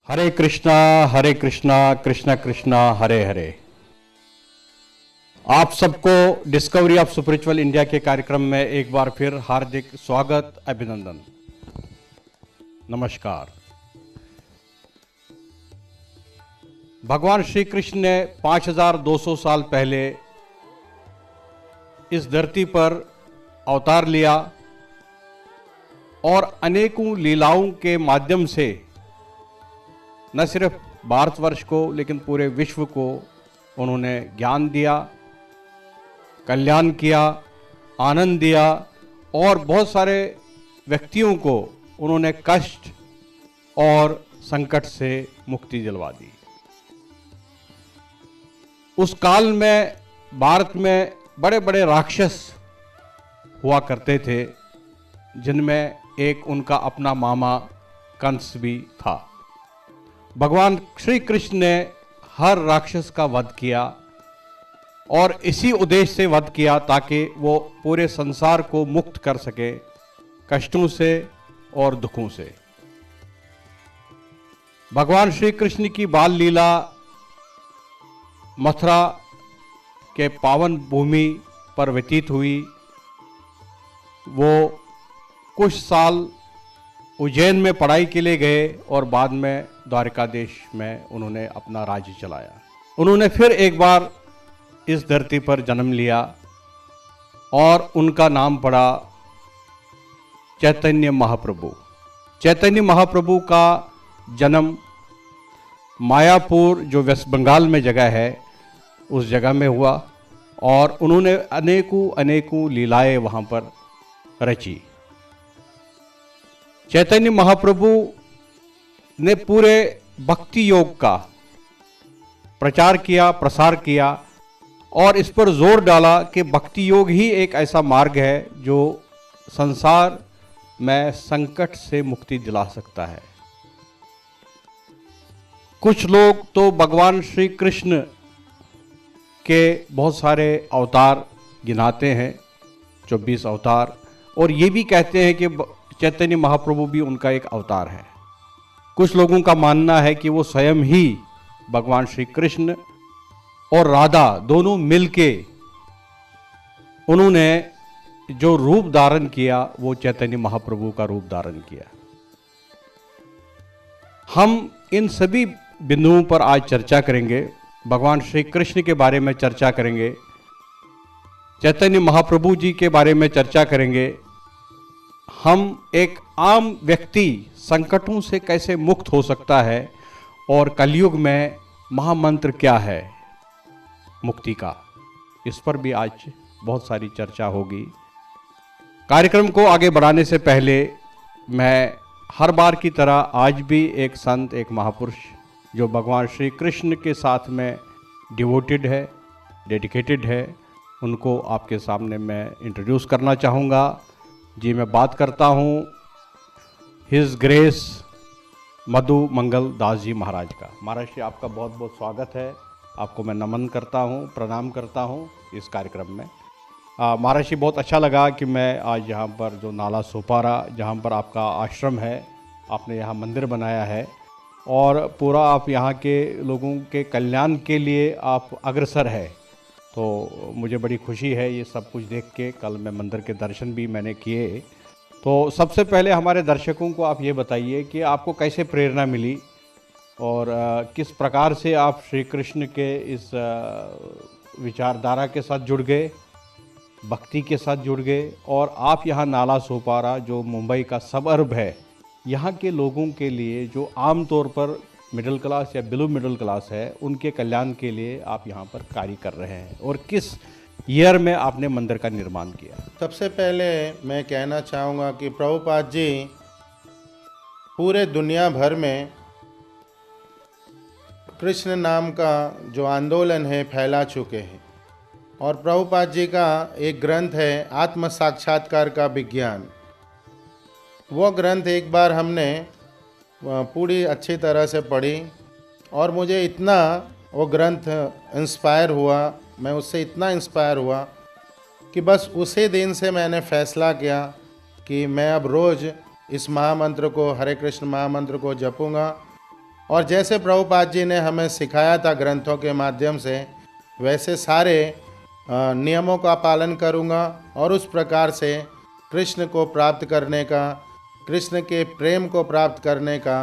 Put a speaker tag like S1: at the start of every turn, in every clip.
S1: हरे कृष्णा कृष्णा कृष्णा हरे हरे। आप सबको discovery of spiritual India के कार्यक्रम में एक बार फिर हार्दिक स्वागत, अभिनंदन, नमस्कार। भगवान श्री कृष्ण ने 5200 साल पहले इस धरती पर अवतार लिया और अनेकों लीलाओं के माध्यम से न सिर्फ भारतवर्ष को लेकिन पूरे विश्व को उन्होंने ज्ञान दिया, कल्याण किया, आनंद दिया और बहुत सारे व्यक्तियों को उन्होंने कष्ट और संकट से मुक्ति दिलवा दी। उस काल में भारत में बड़े बड़े राक्षस हुआ करते थे, जिनमें एक उनका अपना मामा कंस भी था। भगवान श्री कृष्ण ने हर राक्षस का वध किया और इसी उद्देश्य से वध किया ताकि वो पूरे संसार को मुक्त कर सके कष्टों से और दुखों से। भगवान श्री कृष्ण की बाल लीला मथुरा के पावन भूमि पर व्यतीत हुई। वो कुछ साल उज्जैन में पढ़ाई के लिए गए और बाद में द्वारका देश में उन्होंने अपना राज्य चलाया। उन्होंने फिर एक बार इस धरती पर जन्म लिया और उनका नाम पड़ा चैतन्य महाप्रभु। चैतन्य महाप्रभु का जन्म मायापुर, जो वेस्ट बंगाल में जगह है, उस जगह में हुआ और उन्होंने अनेकों लीलाएं वहाँ पर रची। चैतन्य महाप्रभु ने पूरे भक्ति योग का प्रचार किया, प्रसार किया और इस पर जोर डाला कि भक्ति योग ही एक ऐसा मार्ग है जो संसार में संकट से मुक्ति दिला सकता है। कुछ लोग तो भगवान श्री कृष्ण के बहुत सारे अवतार गिनाते हैं, 24 अवतार, और ये भी कहते हैं कि चैतन्य महाप्रभु भी उनका एक अवतार है। कुछ लोगों का मानना है कि वो स्वयं ही भगवान श्री कृष्ण और राधा दोनों मिलके उन्होंने जो रूप धारण किया वो चैतन्य महाप्रभु का रूप धारण किया। हम इन सभी बिंदुओं पर आज चर्चा करेंगे। भगवान श्री कृष्ण के बारे में चर्चा करेंगे, चैतन्य महाप्रभु जी के बारे में चर्चा करेंगे। हम एक आम व्यक्ति संकटों से कैसे मुक्त हो सकता है और कलयुग में महामंत्र क्या है मुक्ति का, इस पर भी आज बहुत सारी चर्चा होगी। कार्यक्रम को आगे बढ़ाने से पहले मैं हर बार की तरह आज भी एक संत, एक महापुरुष जो भगवान श्री कृष्ण के साथ में डिवोटेड है, डेडिकेटेड है, उनको आपके सामने मैं इंट्रोड्यूस करना चाहूँगा। जी, मैं बात करता हूँ हिज ग्रेस मधु मंगल दास जी महाराज का। महाराज जी, आपका बहुत बहुत स्वागत है। आपको मैं नमन करता हूँ, प्रणाम करता हूँ इस कार्यक्रम में। महाराज जी, बहुत अच्छा लगा कि मैं आज यहाँ पर जो नाला सोपारा, जहाँ पर आपका आश्रम है, आपने यहाँ मंदिर बनाया है और पूरा आप यहाँ के लोगों के कल्याण के लिए आप अग्रसर है, तो मुझे बड़ी खुशी है ये सब कुछ देख के। कल मैं मंदिर के दर्शन भी मैंने किए। तो सबसे पहले हमारे दर्शकों को आप ये बताइए कि आपको कैसे प्रेरणा मिली और किस प्रकार से आप श्री कृष्ण के इस विचारधारा के साथ जुड़ गए, भक्ति के साथ जुड़ गए और आप यहाँ नाला सोपारा, जो मुंबई का सबअर्ब है, यहाँ के लोगों के लिए जो आम तौर पर मिडिल क्लास या बिलो मिडिल क्लास है, उनके कल्याण के लिए आप यहाँ पर कार्य कर रहे हैं और किस ईयर में आपने मंदिर का निर्माण किया?
S2: सबसे पहले मैं कहना चाहूँगा कि प्रभुपाद जी पूरे दुनिया भर में कृष्ण नाम का जो आंदोलन है फैला चुके हैं और प्रभुपाद जी का एक ग्रंथ है आत्म साक्षात्कार का विज्ञान। वो ग्रंथ एक बार हमने पूरी अच्छी तरह से पढ़ी और मुझे इतना वो ग्रंथ इंस्पायर हुआ, मैं उससे इतना इंस्पायर हुआ कि बस उसी दिन से मैंने फैसला किया कि मैं अब रोज़ इस महामंत्र को, हरे कृष्ण महामंत्र को जपूँगा और जैसे प्रभुपाद जी ने हमें सिखाया था ग्रंथों के माध्यम से, वैसे सारे नियमों का पालन करूँगा और उस प्रकार से कृष्ण को प्राप्त करने का, कृष्ण के प्रेम को प्राप्त करने का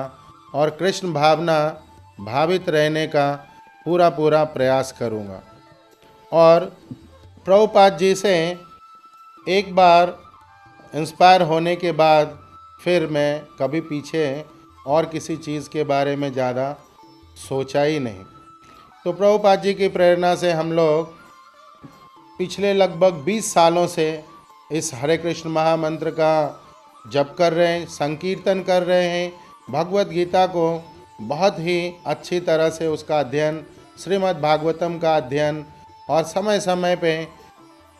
S2: और कृष्ण भावना भावित रहने का पूरा पूरा प्रयास करूँगा। और प्रभुपाद जी से एक बार इंस्पायर होने के बाद फिर मैं कभी पीछे और किसी चीज़ के बारे में ज़्यादा सोचा ही नहीं। तो प्रभुपाद जी की प्रेरणा से हम लोग पिछले लगभग 20 सालों से इस हरे कृष्ण महामंत्र का जप कर रहे हैं, संकीर्तन कर रहे हैं, भगवत गीता को बहुत ही अच्छी तरह से उसका अध्ययन, श्रीमद् भागवतम का अध्ययन और समय समय पे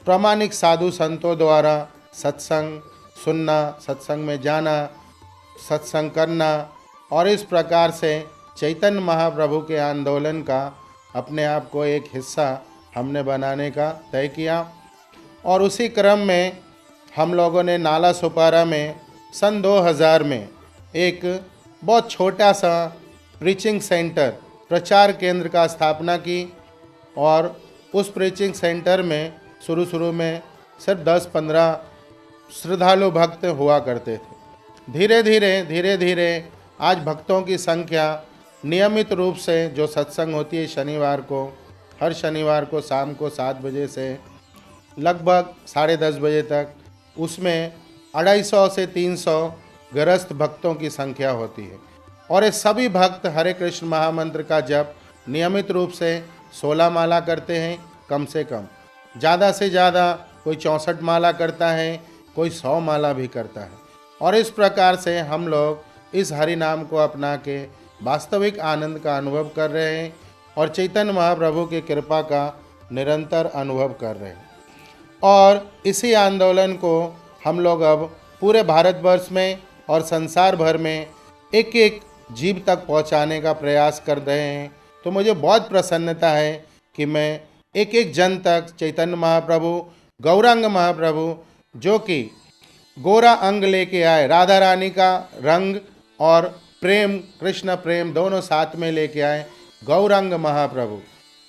S2: प्रामाणिक साधु संतों द्वारा सत्संग सुनना, सत्संग में जाना, सत्संग करना और इस प्रकार से चैतन्य महाप्रभु के आंदोलन का अपने आप को एक हिस्सा हमने बनाने का तय किया। और उसी क्रम में हम लोगों ने नाला सुपारा में सन 2000 में एक बहुत छोटा सा प्रीचिंग सेंटर, प्रचार केंद्र का स्थापना की। और उस प्रीचिंग सेंटर में शुरू में सिर्फ 10-15 श्रद्धालु भक्त हुआ करते थे। धीरे धीरे आज भक्तों की संख्या नियमित रूप से जो सत्संग होती है शनिवार को, हर शनिवार को शाम को 7 बजे से लगभग 10:30 बजे तक, उसमें 250 से 300 गृहस्थ भक्तों की संख्या होती है। और ये सभी भक्त हरे कृष्ण महामंत्र का जप नियमित रूप से 16 माला करते हैं, कम से कम। ज़्यादा से ज़्यादा कोई 64 माला करता है, कोई 100 माला भी करता है। और इस प्रकार से हम लोग इस हरि नाम को अपना के वास्तविक आनंद का अनुभव कर रहे हैं और चैतन्य महाप्रभु की कृपा का निरंतर अनुभव कर रहे हैं। और इसी आंदोलन को हम लोग अब पूरे भारतवर्ष में और संसार भर में एक एक जीव तक पहुंचाने का प्रयास कर रहे हैं। तो मुझे बहुत प्रसन्नता है कि मैं एक एक जन तक चैतन्य महाप्रभु, गौरांग महाप्रभु, जो कि गोरा अंग लेके आए, राधा रानी का रंग और प्रेम, कृष्ण प्रेम दोनों साथ में लेके आए, गौरांग महाप्रभु।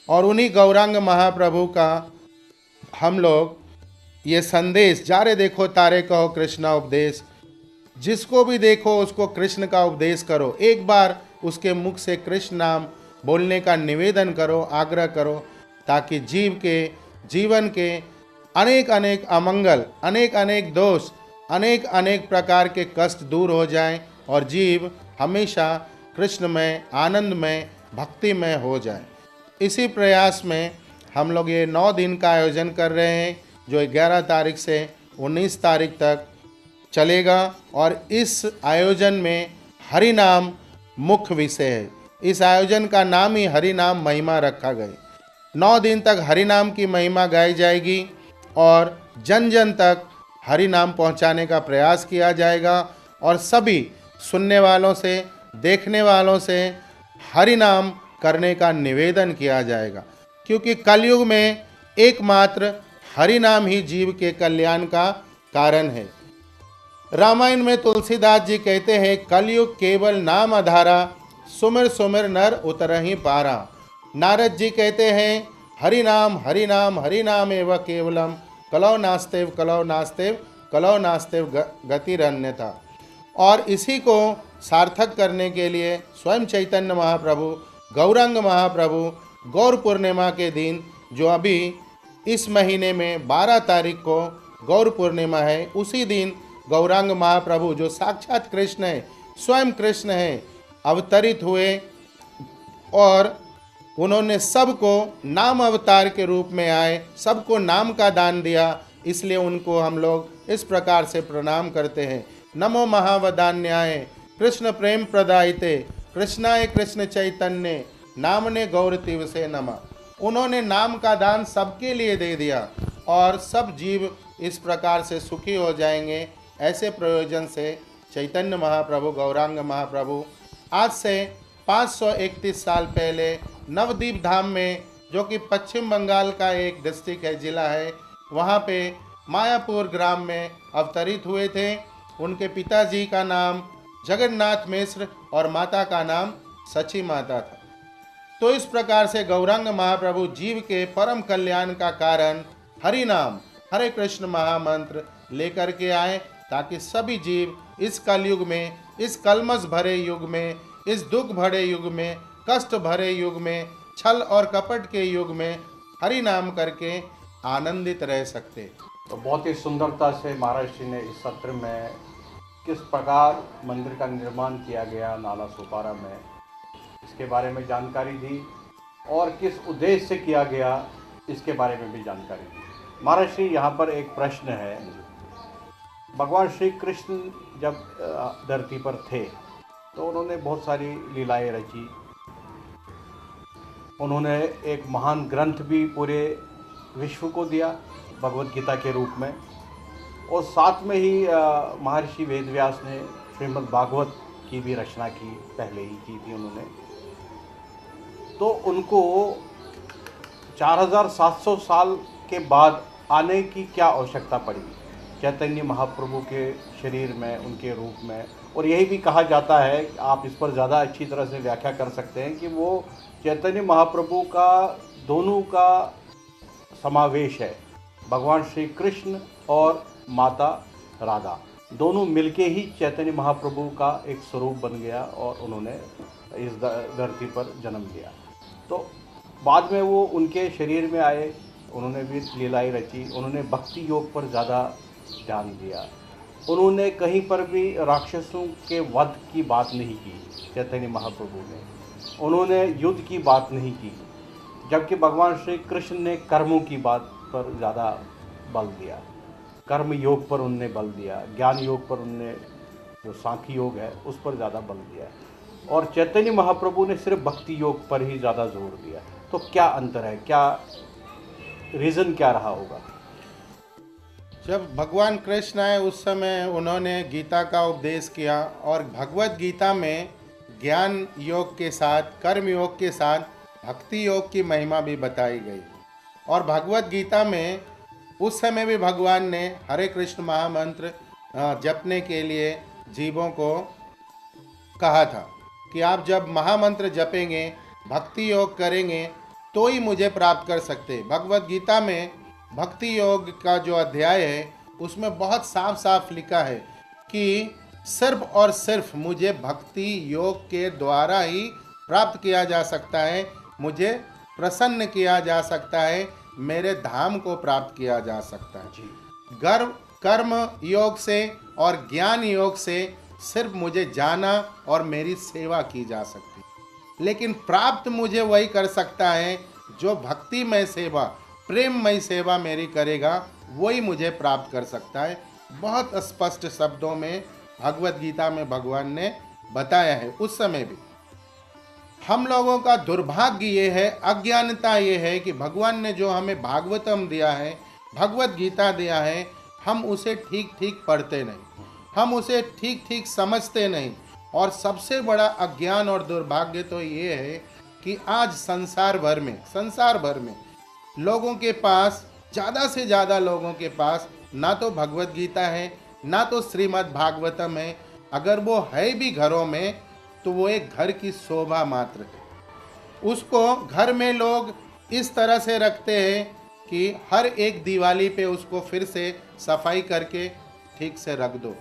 S2: और उन्हीं गौरांग महाप्रभु का हम लोग ये संदेश, जारे देखो तारे कहो कृष्ण उपदेश, जिसको भी देखो उसको कृष्ण का उपदेश करो, एक बार उसके मुख से कृष्ण नाम बोलने का निवेदन करो, आग्रह करो, ताकि जीव के जीवन के अनेक अनेक अमंगल, अनेक अनेक दोष, अनेक अनेक प्रकार के कष्ट दूर हो जाएं और जीव हमेशा कृष्णमय, आनंदमय, भक्तिमय हो जाए। इसी प्रयास में हम लोग ये 9 दिन का आयोजन कर रहे हैं, जो 11 तारीख से 19 तारीख तक चलेगा। और इस आयोजन में हरि नाम मुख्य विषय है। इस आयोजन का नाम ही हरि नाम महिमा रखा गया। 9 दिन तक हरि नाम की महिमा गाई जाएगी और जन जन तक हरि नाम पहुंचाने का प्रयास किया जाएगा। और सभी सुनने वालों से, देखने वालों से हरि नाम करने का निवेदन किया जाएगा, क्योंकि कलयुग में एकमात्र हरि नाम ही जीव के कल्याण का कारण है। रामायण में तुलसीदास जी कहते हैं, कलयुग केवल नाम आधारा, सुमिर सुमिर नर उतरहि पारा। नारद जी कहते हैं, हरि नाम हरि नाम हरि नाम एव केवलम, कलौ नास्तेव कलौ नास्तेव कलौ नास्तेव गतिरन्यथा। और इसी को सार्थक करने के लिए स्वयं चैतन्य महाप्रभु, गौरांग महाप्रभु, गौर पूर्णिमा के दिन, जो अभी इस महीने में 12 तारीख को गौर पूर्णिमा है, उसी दिन गौरांग महाप्रभु, जो साक्षात कृष्ण है, स्वयं कृष्ण है, अवतरित हुए और उन्होंने सबको नाम अवतार के रूप में आए, सबको नाम का दान दिया। इसलिए उनको हम लोग इस प्रकार से प्रणाम करते हैं, नमो महावदान्याय कृष्ण प्रेम प्रदायिते, कृष्णाय कृष्ण चैतन्य नामने गौर तिव से नमः। उन्होंने नाम का दान सबके लिए दे दिया और सब जीव इस प्रकार से सुखी हो जाएंगे। ऐसे प्रयोजन से चैतन्य महाप्रभु, गौरांग महाप्रभु आज से 531 साल पहले नवद्वीप धाम में, जो कि पश्चिम बंगाल का एक डिस्ट्रिक्ट है, जिला है, वहाँ पे मायापुर ग्राम में अवतरित हुए थे। उनके पिताजी का नाम जगन्नाथ मिश्र और माता का नाम सची माता था। तो इस प्रकार से गौरांग महाप्रभु जीव के परम कल्याण का कारण हरि नाम, हरे कृष्ण महामंत्र लेकर के आए, ताकि सभी जीव इस कलयुग में, इस कलमश भरे युग में, इस दुख भरे युग में, कष्ट भरे युग में, छल और कपट के युग में हरि नाम करके आनंदित रह सकते।
S1: तो बहुत ही सुंदरता से महाराज जी ने इस सत्र में किस प्रकार मंदिर का निर्माण किया गया नाला सोपारा में, इसके बारे में जानकारी दी और किस उद्देश्य से किया गया इसके बारे में भी जानकारी दी। महाराज श्री यहाँ पर एक प्रश्न है, भगवान श्री कृष्ण जब धरती पर थे तो उन्होंने बहुत सारी लीलाएं रची, उन्होंने एक महान ग्रंथ भी पूरे विश्व को दिया भगवत गीता के रूप में, और साथ में ही महर्षि वेदव्यास ने श्रीमद् भागवत की भी रचना की, पहले ही की थी उन्होंने। तो उनको 4700 साल के बाद आने की क्या आवश्यकता पड़ी चैतन्य महाप्रभु के शरीर में, उनके रूप में। और यही भी कहा जाता है, आप इस पर ज़्यादा अच्छी तरह से व्याख्या कर सकते हैं, कि वो चैतन्य महाप्रभु का दोनों का समावेश है, भगवान श्री कृष्ण और माता राधा दोनों मिलके ही चैतन्य महाप्रभु का एक स्वरूप बन गया और उन्होंने इस धरती पर जन्म लिया। तो बाद में वो उनके शरीर में आए, उन्होंने भी लीलाएं रची, उन्होंने भक्ति योग पर ज़्यादा ध्यान दिया, उन्होंने कहीं पर भी राक्षसों के वध की बात नहीं की चैतन्य महाप्रभु ने, उन्होंने युद्ध की बात नहीं की, जबकि भगवान श्री कृष्ण ने कर्मों की बात पर ज़्यादा बल दिया, कर्म योग पर उनने बल दिया, ज्ञान योग पर उनने, जो सांख्य योग है उस पर ज़्यादा बल दिया, और चैतन्य महाप्रभु ने सिर्फ भक्ति योग पर ही ज़्यादा जोर दिया। तो क्या अंतर है, क्या रीज़न क्या रहा होगा?
S2: जब भगवान कृष्ण आए उस समय उन्होंने गीता का उपदेश किया, और भगवत गीता में ज्ञान योग के साथ, कर्म योग के साथ भक्ति योग की महिमा भी बताई गई। और भगवत गीता में उस समय भी भगवान ने हरे कृष्ण महामंत्र जपने के लिए जीवों को कहा था कि आप जब महामंत्र जपेंगे, भक्ति योग करेंगे तो ही मुझे प्राप्त कर सकते। भगवत गीता में भक्ति योग का जो अध्याय है उसमें बहुत साफ साफ लिखा है कि सिर्फ और सिर्फ मुझे भक्ति योग के द्वारा ही प्राप्त किया जा सकता है, मुझे प्रसन्न किया जा सकता है, मेरे धाम को प्राप्त किया जा सकता है जी। कर्म योग से और ज्ञान योग से सिर्फ मुझे जाना और मेरी सेवा की जा सकती है, लेकिन प्राप्त मुझे वही कर सकता है जो भक्तिमय सेवा, प्रेममय सेवा मेरी करेगा, वही मुझे प्राप्त कर सकता है। बहुत स्पष्ट शब्दों में भगवत गीता में भगवान ने बताया है। उस समय भी हम लोगों का दुर्भाग्य ये है, अज्ञानता ये है कि भगवान ने जो हमें भागवतम दिया है, भगवत गीता दिया है, हम उसे ठीक ठीक पढ़ते नहीं, हम उसे ठीक ठीक समझते नहीं। और सबसे बड़ा अज्ञान और दुर्भाग्य तो ये है कि आज संसार भर में लोगों के पास, ज़्यादा से ज़्यादा लोगों के पास ना तो भगवत गीता है, ना तो श्रीमद् भागवतम है। अगर वो है भी घरों में तो वो एक घर की शोभा मात्र है। उसको घर में लोग इस तरह से रखते हैं कि हर एक दिवाली पे उसको फिर से सफाई करके ठीक से रख दो।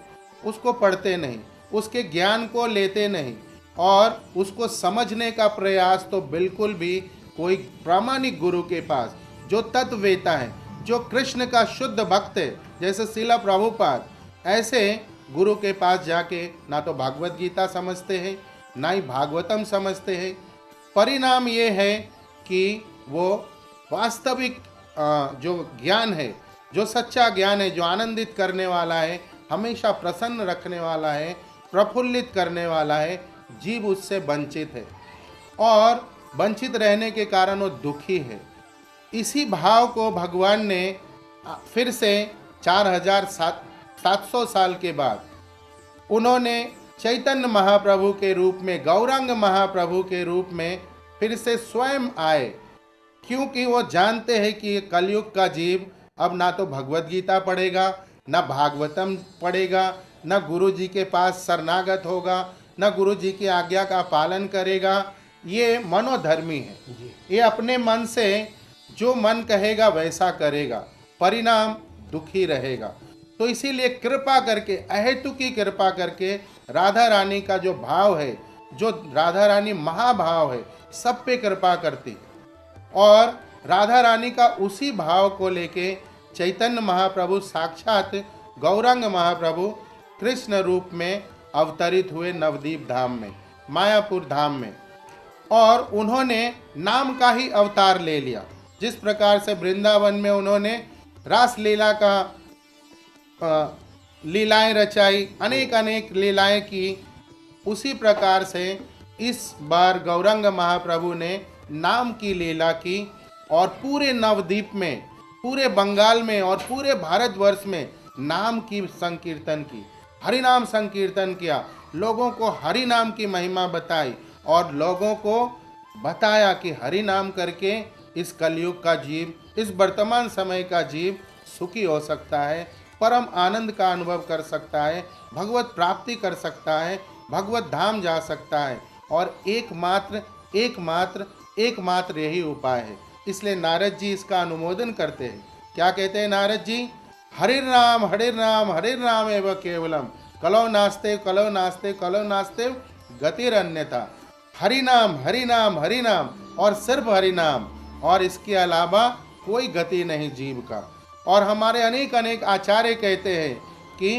S2: उसको पढ़ते नहीं, उसके ज्ञान को लेते नहीं, और उसको समझने का प्रयास तो बिल्कुल भी कोई प्रामाणिक गुरु के पास, जो तत्ववेता है, जो कृष्ण का शुद्ध भक्त है, जैसे श्रील प्रभुपाद, ऐसे गुरु के पास जाके ना तो भागवत गीता समझते हैं, ना ही भागवतम समझते हैं। परिणाम ये है कि वो वास्तविक जो ज्ञान है, जो सच्चा ज्ञान है, जो आनंदित करने वाला है, हमेशा प्रसन्न रखने वाला है, प्रफुल्लित करने वाला है, जीव उससे वंचित है, और वंचित रहने के कारण वो दुखी है। इसी भाव को भगवान ने फिर से 4700 साल के बाद उन्होंने चैतन्य महाप्रभु के रूप में, गौरांग महाप्रभु के रूप में फिर से स्वयं आए, क्योंकि वो जानते हैं कि कलयुग का जीव अब ना तो भगवत गीता पढ़ेगा, ना भागवतम पढ़ेगा, ना गुरु जी के पास शरणागत होगा, न गुरु जी की आज्ञा का पालन करेगा, ये मनोधर्मी है। ये अपने मन से जो मन कहेगा वैसा करेगा, परिणाम दुखी रहेगा। तो इसीलिए कृपा करके, अहेतु की कृपा करके, राधा रानी का जो भाव है, जो राधा रानी महाभाव है, सब पे कृपा करती है। और राधा रानी का उसी भाव को लेके चैतन्य महाप्रभु साक्षात गौरांग महाप्रभु कृष्ण रूप में अवतरित हुए नवदीप धाम में, मायापुर धाम में। और उन्होंने नाम का ही अवतार ले लिया। जिस प्रकार से वृंदावन में उन्होंने रास लीला का लीलाएं रचाई, अनेक अनेक लीलाएं की, उसी प्रकार से इस बार गौरांग महाप्रभु ने नाम की लीला की और पूरे नवद्वीप में, पूरे बंगाल में और पूरे भारतवर्ष में नाम की संकीर्तन की, हरि नाम संकीर्तन किया, लोगों को हरि नाम की महिमा बताई और लोगों को बताया कि हरि नाम करके इस कलयुग का जीव, इस वर्तमान समय का जीव सुखी हो सकता है, परम आनंद का अनुभव कर सकता है, भगवत प्राप्ति कर सकता है, भगवत धाम जा सकता है। और एकमात्र यही उपाय है। इसलिए नारद जी इसका अनुमोदन करते हैं। क्या कहते हैं नारद जी? हरि नाम एवं केवलम, कलो नास्ते कलो नास्ते गतिरन्यथा। हरि नाम और सिर्फ हरि नाम, और इसके अलावा कोई गति नहीं जीव का। और हमारे अनेक आचार्य कहते हैं कि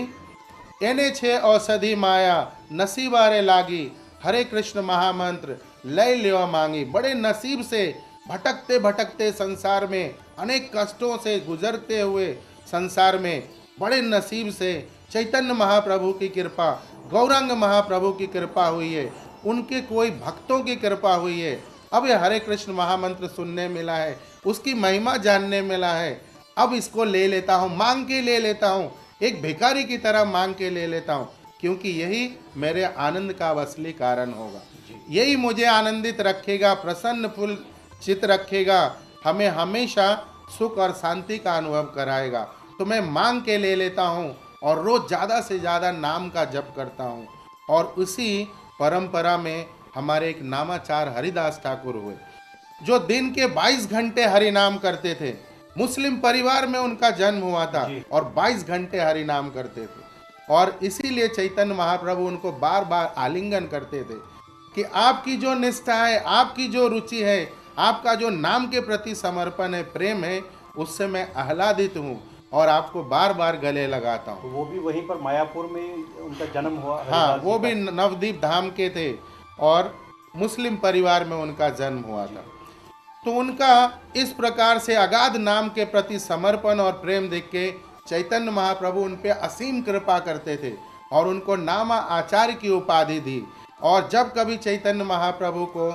S2: एने छे औषधि माया नसीबारे लागी, हरे कृष्ण महामंत्र लय लेवा मांगी। बड़े नसीब से भटकते संसार में, अनेक कष्टों से गुजरते हुए संसार में, बड़े नसीब से चैतन्य महाप्रभु की कृपा, गौरांग महाप्रभु की कृपा हुई है, उनके कोई भक्तों की कृपा हुई है। अब ये हरे कृष्ण महामंत्र सुनने मिला है, उसकी महिमा जानने मिला है। अब इसको ले लेता हूँ, मांग के ले लेता हूँ, एक भिखारी की तरह मांग के ले लेता हूँ, क्योंकि यही मेरे आनंद का असली कारण होगा, यही मुझे आनंदित रखेगा, प्रसन्न फुल चित रखेगा, हमें हमेशा सुख और शांति का अनुभव कराएगा। तो मैं मांग के ले लेता हूँ और रोज ज़्यादा से ज़्यादा नाम का जप करता हूँ। और उसी परंपरा में हमारे एक नामाचार हरिदास ठाकुर हुए, जो दिन के 22 घंटे हरि नाम करते थे। मुस्लिम परिवार में उनका जन्म हुआ था और 22 घंटे हरि नाम करते थे। और इसीलिए चैतन्य महाप्रभु उनको बार बार आलिंगन करते थे कि आपकी जो निष्ठा है, आपकी जो रुचि है, आपका जो नाम के प्रति समर्पण है, प्रेम है, उससे मैं आह्लादित हूँ और आपको बार बार गले लगाता हूँ।
S1: तो वो भी वहीं पर मायापुर में उनका जन्म हुआ?
S2: हाँ, वो भी नवदीप धाम के थे और मुस्लिम परिवार में उनका जन्म हुआ था। तो उनका इस प्रकार से अगाध नाम के प्रति समर्पण और प्रेम देख के चैतन्य महाप्रभु उन पे असीम कृपा करते थे और उनको नामा आचार्य की उपाधि दी। और जब कभी चैतन्य महाप्रभु को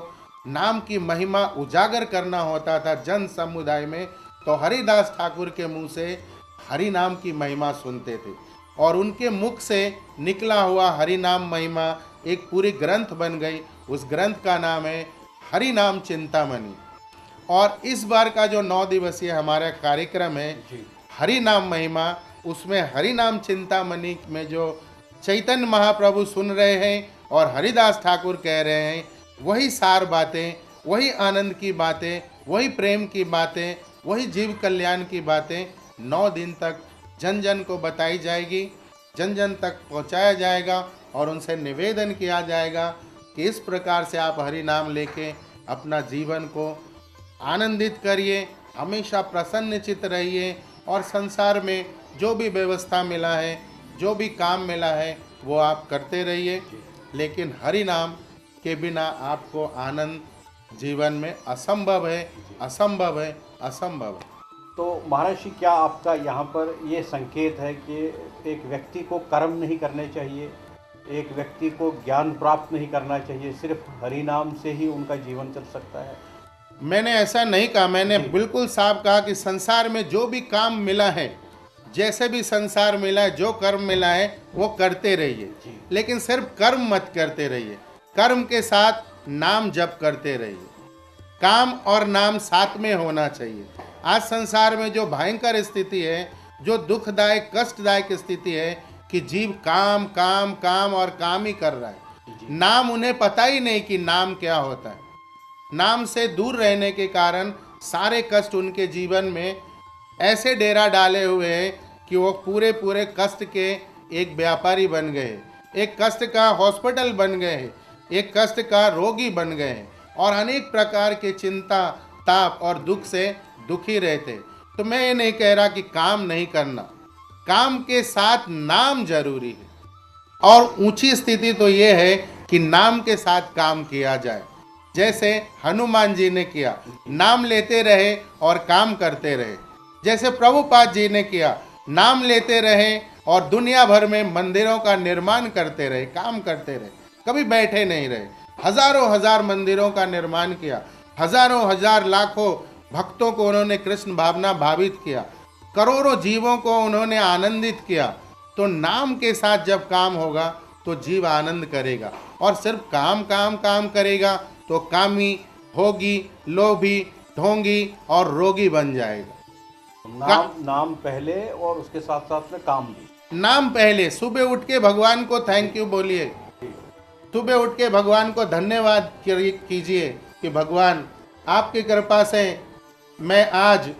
S2: नाम की महिमा उजागर करना होता था जन समुदाय में, तो हरिदास ठाकुर के मुंह से हरि नाम की महिमा सुनते थे और उनके मुख से निकला हुआ हरि नाम महिमा एक पूरी ग्रंथ बन गई। उस ग्रंथ का नाम है हरि नाम चिंतामणि। और इस बार का जो 9 दिवसीय हमारा कार्यक्रम है हरि नाम महिमा, उसमें हरि नाम चिंतामणि में जो चैतन्य महाप्रभु सुन रहे हैं और हरिदास ठाकुर कह रहे हैं, वही सार बातें, वही आनंद की बातें, वही प्रेम की बातें, वही जीव कल्याण की बातें 9 दिन तक जन जन को बताई जाएगी, जन जन तक पहुंचाया जाएगा और उनसे निवेदन किया जाएगा कि इस प्रकार से आप हरि नाम लेके अपना जीवन को आनंदित करिए, हमेशा प्रसन्नचित रहिए और संसार में जो भी व्यवस्था मिला है, जो भी काम मिला है, वो आप करते रहिए। लेकिन हरि नाम के बिना आपको आनंद जीवन में असंभव है, असंभव है, असंभव है।
S1: तो महाराज जी, क्या आपका यहाँ पर ये संकेत है कि एक व्यक्ति को कर्म नहीं करने चाहिए, एक व्यक्ति को ज्ञान प्राप्त नहीं करना चाहिए, सिर्फ हरि नाम से ही उनका जीवन चल सकता है?
S2: मैंने ऐसा नहीं कहा, मैंने बिल्कुल साफ कहा कि संसार में जो भी काम मिला है, जैसे भी संसार मिला है, जो कर्म मिला है वो करते रहिए, लेकिन सिर्फ कर्म मत करते रहिए, कर्म के साथ नाम जप करते रहिए। काम और नाम साथ में होना चाहिए। आज संसार में जो भयंकर स्थिति है, जो दुखदायक कष्टदायक स्थिति है कि जीव काम काम काम और काम ही कर रहा है, नाम उन्हें पता ही नहीं कि नाम क्या होता है। नाम से दूर रहने के कारण सारे कष्ट उनके जीवन में ऐसे डेरा डाले हुए हैं कि वो पूरे पूरे कष्ट के एक व्यापारी बन गए, एक कष्ट का हॉस्पिटल बन गए, एक कष्ट का रोगी बन गए और अनेक प्रकार के चिंता, ताप और दुख से दुखी रहते। तो मैं ये नहीं कह रहा कि काम नहीं करना, काम के साथ नाम जरूरी है। और ऊंची स्थिति तो ये है कि नाम के साथ काम किया जाए, जैसे हनुमान जी ने किया, नाम लेते रहे और काम करते रहे। जैसे प्रभुपाद जी ने किया, नाम लेते रहे और दुनिया भर में मंदिरों का निर्माण करते रहे, काम करते रहे, कभी बैठे नहीं रहे। हजारों हजार मंदिरों का निर्माण किया, हजारों हजार लाखों भक्तों को उन्होंने कृष्ण भावना भावित किया, करोड़ों जीवों को उन्होंने आनंदित किया। तो नाम के साथ जब काम होगा तो जीव आनंद करेगा, और सिर्फ काम काम काम करेगा तो कामी, भोगी, लोभी, ढोंगी और रोगी बन जाएगा।
S1: नाम पहले और उसके साथ साथ में काम भी।
S2: नाम पहले, सुबह उठ के भगवान को थैंक यू बोलिए, सुबह उठ के भगवान को धन्यवाद कीजिए कि भगवान आपकी कृपा से मैं आज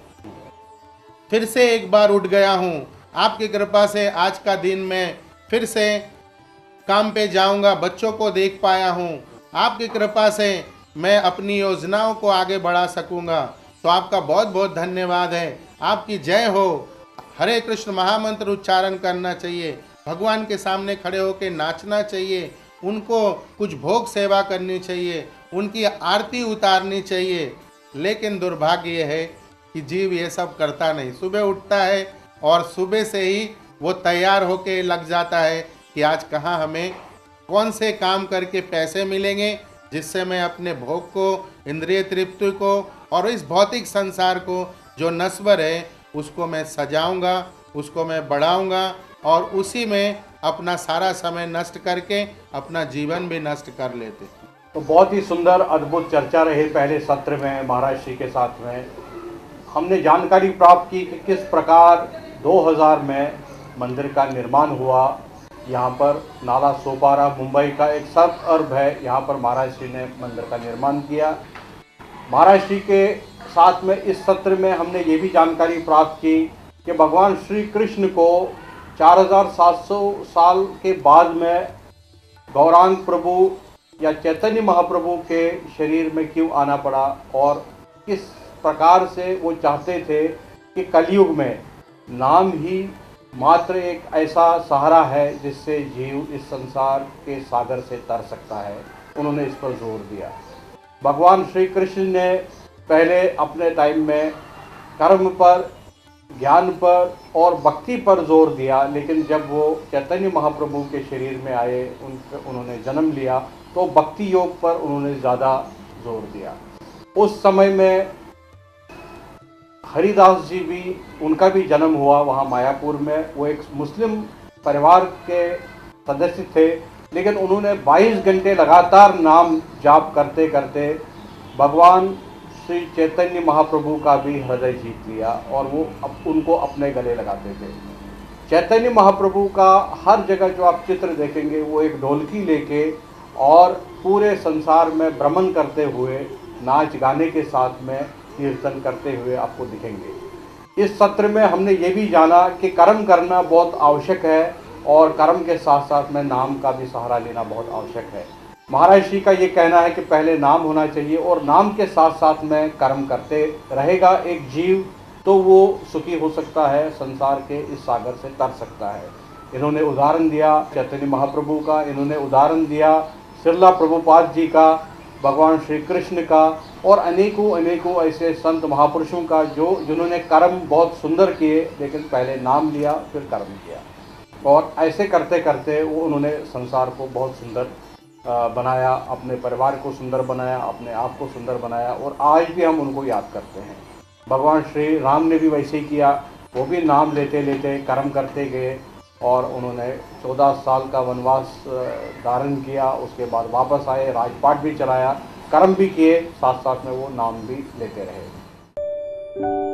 S2: फिर से एक बार उठ गया हूँ, आपकी कृपा से आज का दिन मैं फिर से काम पे जाऊंगा, बच्चों को देख पाया हूँ, आपकी कृपा से मैं अपनी योजनाओं को आगे बढ़ा सकूंगा। तो आपका बहुत बहुत धन्यवाद है, आपकी जय हो। हरे कृष्ण महामंत्र उच्चारण करना चाहिए, भगवान के सामने खड़े होकर नाचना चाहिए, उनको कुछ भोग सेवा करनी चाहिए, उनकी आरती उतारनी चाहिए। लेकिन दुर्भाग्य ये है कि जीव ये सब करता नहीं। सुबह उठता है और सुबह से ही वो तैयार होके लग जाता है कि आज कहाँ हमें कौन से काम करके पैसे मिलेंगे जिससे मैं अपने भोग को, इंद्रिय तृप्ति को और इस भौतिक संसार को जो नश्वर है उसको मैं सजाऊंगा, उसको मैं बढ़ाऊंगा और उसी में अपना सारा समय नष्ट करके अपना जीवन भी नष्ट कर लेते।
S1: तो बहुत ही सुंदर अद्भुत चर्चा रही पहले सत्र में महाराज श्री के साथ में। हमने जानकारी प्राप्त की कि किस प्रकार 2000 में मंदिर का निर्माण हुआ। यहाँ पर नाला सोपारा मुंबई का एक सर्प अर्ब है, यहाँ पर महाराज श्री ने मंदिर का निर्माण किया। महाराज श्री के साथ में इस सत्र में हमने ये भी जानकारी प्राप्त की कि भगवान श्री कृष्ण को 4700 साल के बाद में गौरांग प्रभु या चैतन्य महाप्रभु के शरीर में क्यों आना पड़ा और किस प्रकार से वो चाहते थे कि कलयुग में नाम ही मात्र एक ऐसा सहारा है जिससे जीव इस संसार के सागर से तर सकता है। उन्होंने इस पर जोर दिया। भगवान श्री कृष्ण ने पहले अपने टाइम में कर्म पर, ज्ञान पर और भक्ति पर जोर दिया, लेकिन जब वो चैतन्य महाप्रभु के शरीर में आए, उन्होंने जन्म लिया तो भक्ति योग पर उन्होंने ज़्यादा जोर दिया। उस समय में हरिदास जी भी, उनका भी जन्म हुआ वहाँ मायापुर में। वो एक मुस्लिम परिवार के सदस्य थे, लेकिन उन्होंने 22 घंटे लगातार नाम जाप करते करते भगवान श्री चैतन्य महाप्रभु का भी हृदय जीत लिया और वो उनको अपने गले लगाते थे। चैतन्य महाप्रभु का हर जगह जो आप चित्र देखेंगे वो एक ढोलकी लेके और पूरे संसार में भ्रमण करते हुए, नाच गाने के साथ में कीर्तन करते हुए आपको दिखेंगे। इस सत्र में हमने ये भी जाना कि कर्म करना बहुत आवश्यक है और कर्म के साथ साथ में नाम का भी सहारा लेना बहुत आवश्यक है। महाराज श्री का ये कहना है कि पहले नाम होना चाहिए और नाम के साथ साथ में कर्म करते रहेगा एक जीव तो वो सुखी हो सकता है, संसार के इस सागर से तर सकता है। इन्होंने उदाहरण दिया चैतन्य महाप्रभु का, इन्होंने उदाहरण दिया श्रीला प्रभुपाद जी का, भगवान श्री कृष्ण का और अनेकों अनेकों ऐसे संत महापुरुषों का जिन्होंने कर्म बहुत सुंदर किए, लेकिन पहले नाम लिया फिर कर्म किया और ऐसे करते करते वो उन्होंने संसार को बहुत सुंदर बनाया, अपने परिवार को सुंदर बनाया, अपने आप को सुंदर बनाया और आज भी हम उनको याद करते हैं। भगवान श्री राम ने भी वैसे ही किया, वो भी नाम लेते लेते कर्म करते गए और उन्होंने 14 साल का वनवास धारण किया। उसके बाद वापस आए, राजपाट भी चलाया, कर्म भी किए, साथ साथ में वो नाम भी लेते रहे।